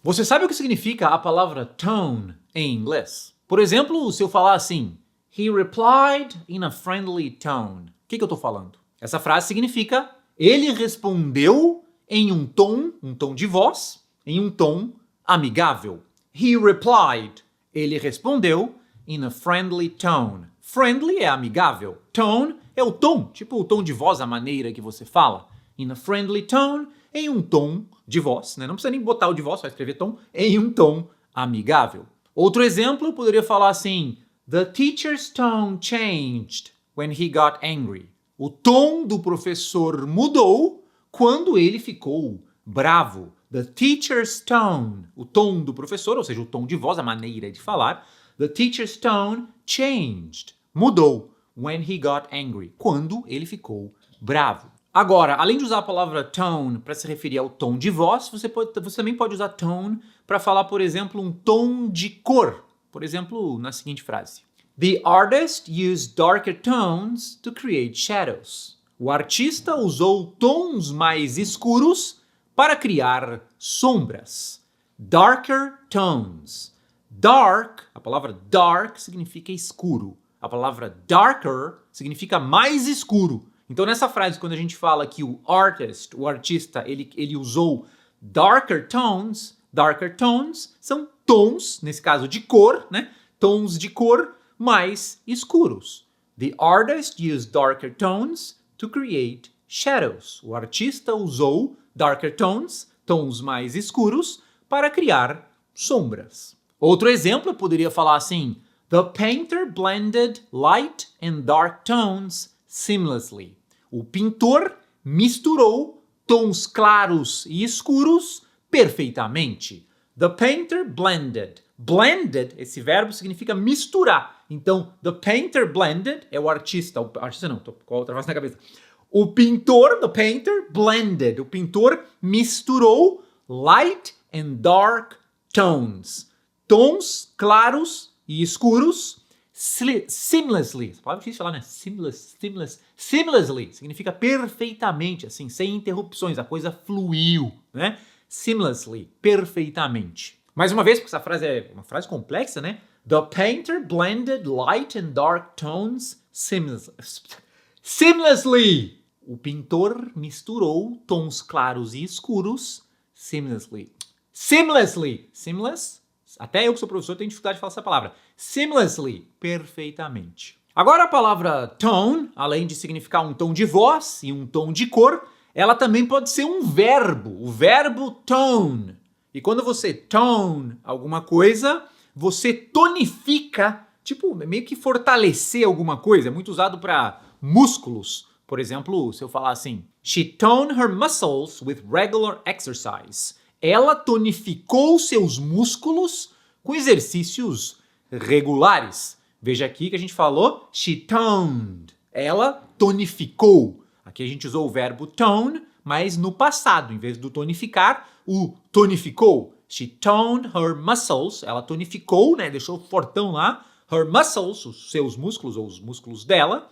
Você sabe o que significa a palavra tone em inglês? Por exemplo, se eu falar assim, he replied in a friendly tone. O que eu estou falando? Essa frase significa ele respondeu em um tom de voz, em um tom amigável. He replied. Ele respondeu in a friendly tone. Friendly é amigável. Tone é o tom, tipo o tom de voz, a maneira que você fala. In a friendly tone, em um tom de voz, né? Não precisa nem botar o de voz, só escrever tom, em um tom amigável. Outro exemplo, eu poderia falar assim, the teacher's tone changed when he got angry. O tom do professor mudou quando ele ficou bravo. The teacher's tone, o tom do professor, ou seja, o tom de voz, a maneira de falar. The teacher's tone changed, mudou, when he got angry, quando ele ficou bravo. Agora, além de usar a palavra tone para se referir ao tom de voz, você também pode usar tone para falar, por exemplo, um tom de cor. Por exemplo, na seguinte frase. The artist used darker tones to create shadows. O artista usou tons mais escuros para criar sombras. Darker tones. Dark, a palavra dark significa escuro. A palavra darker significa mais escuro. Então, nessa frase, quando a gente fala que o artista, ele usou darker tones são tons, nesse caso de cor, né? Tons de cor mais escuros. The artist used darker tones to create shadows. O artista usou darker tones, tons mais escuros, para criar sombras. Outro exemplo, eu poderia falar assim, the painter blended light and dark tones seamlessly. O pintor misturou tons claros e escuros perfeitamente. The painter blended. Blended, esse verbo significa misturar. Então, the painter blended é o artista. O artista não, tô com a outra frase na cabeça. O pintor, the painter, blended. O pintor misturou light and dark tones. Tons claros e escuros seamlessly. Essa palavra é difícil falar, né? Seamlessly significa perfeitamente, assim, sem interrupções. A coisa fluiu, né? Seamlessly, perfeitamente. Mais uma vez, porque essa frase é uma frase complexa, né? The painter blended light and dark tones seamlessly. O pintor misturou tons claros e escuros seamlessly. Seamless. Até eu que sou professor tenho dificuldade de falar essa palavra. Seamlessly, perfeitamente. Agora a palavra tone, além de significar um tom de voz e um tom de cor, ela também pode ser um verbo, o verbo tone. E quando você tone alguma coisa, você tonifica, tipo, meio que fortalecer alguma coisa. É muito usado para músculos. Por exemplo, se eu falar assim, she toned her muscles with regular exercise. Ela tonificou seus músculos com exercícios regulares. Veja aqui que a gente falou she toned. Ela tonificou. Aqui a gente usou o verbo tone, mas no passado. Em vez do tonificar, o tonificou. She toned her muscles. Ela tonificou, né? Deixou fortão lá. Her muscles, os seus músculos ou os músculos dela,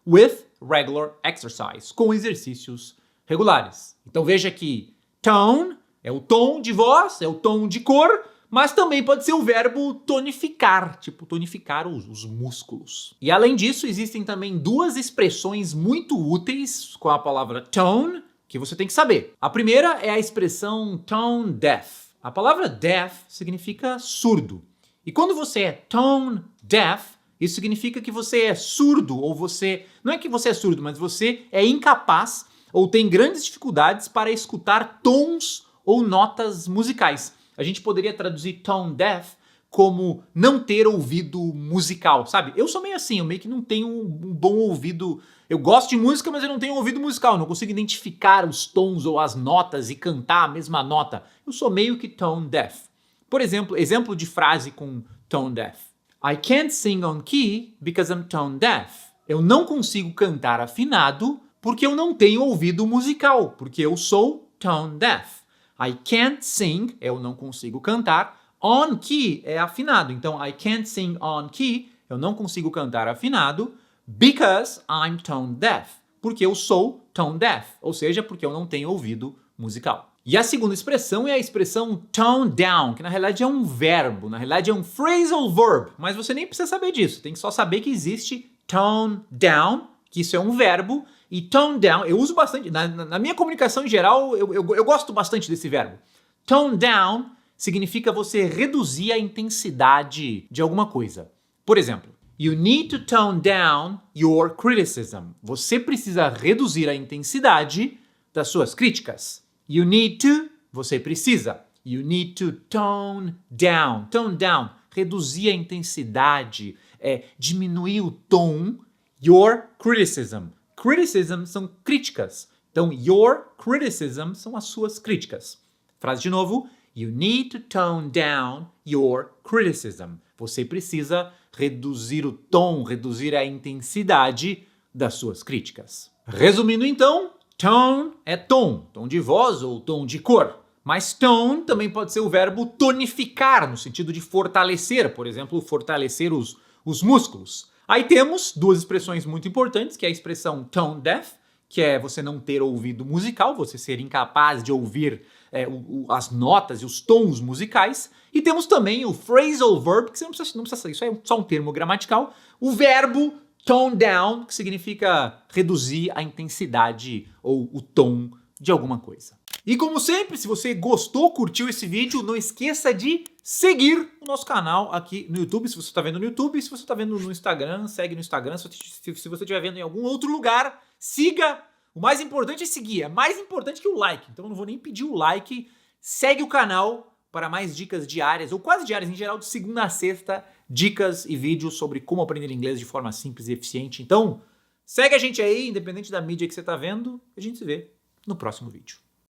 with regular exercise. Com exercícios regulares. Então veja que tone é o tom de voz, é o tom de cor, mas também pode ser o verbo tonificar, tipo tonificar os músculos. E além disso, existem também duas expressões muito úteis com a palavra tone, que você tem que saber. A primeira é a expressão tone deaf. A palavra deaf significa surdo. E quando você é tone deaf, isso significa que você é surdo, ou você... Não é que você é surdo, mas você é incapaz ou tem grandes dificuldades para escutar tons ou notas musicais. A gente poderia traduzir tone deaf como não ter ouvido musical, sabe? Eu sou meio assim, eu meio que não tenho um bom ouvido. Eu gosto de música, mas eu não tenho ouvido musical. Não consigo identificar os tons ou as notas e cantar a mesma nota. Eu sou meio que tone deaf. Por exemplo, exemplo de frase com tone deaf. I can't sing on key because I'm tone deaf. Eu não consigo cantar afinado porque eu não tenho ouvido musical, porque eu sou tone deaf. I can't sing, eu não consigo cantar. On key é afinado. Então, I can't sing on key, eu não consigo cantar afinado, because I'm tone deaf. Porque eu sou tone deaf, ou seja, porque eu não tenho ouvido musical. E a segunda expressão é a expressão tone down, que na realidade é um verbo, na realidade é um phrasal verb, mas você nem precisa saber disso, tem que só saber que existe tone down, que isso é um verbo, e tone down, eu uso bastante, na minha comunicação em geral, eu gosto bastante desse verbo. Tone down significa você reduzir a intensidade de alguma coisa. Por exemplo, you need to tone down your criticism. Você precisa reduzir a intensidade das suas críticas. You need to, você precisa. You need to tone down. Tone down, reduzir a intensidade, diminuir o tom. Your criticism. Criticism são críticas. Então, your criticism são as suas críticas. Frase de novo. You need to tone down your criticism. Você precisa reduzir o tom, reduzir a intensidade das suas críticas. Resumindo então, tone é tom de voz ou tom de cor. Mas tone também pode ser o verbo tonificar, no sentido de fortalecer, por exemplo, fortalecer os músculos. Aí temos duas expressões muito importantes, que é a expressão tone deaf, que é você não ter ouvido musical, você ser incapaz de ouvir as notas e os tons musicais. E temos também o phrasal verb, que você não precisa isso é só um termo gramatical, o verbo tone down, que significa reduzir a intensidade ou o tom de alguma coisa. E como sempre, se você gostou, curtiu esse vídeo, não esqueça de seguir o nosso canal aqui no YouTube, se você está vendo no YouTube, se você está vendo no Instagram, segue no Instagram, se você estiver vendo em algum outro lugar, siga. O mais importante é seguir, é mais importante que o like, então eu não vou nem pedir o like. Segue o canal para mais dicas diárias, ou quase diárias em geral, de segunda a sexta, dicas e vídeos sobre como aprender inglês de forma simples e eficiente. Então, segue a gente aí, independente da mídia que você está vendo, a gente se vê no próximo vídeo.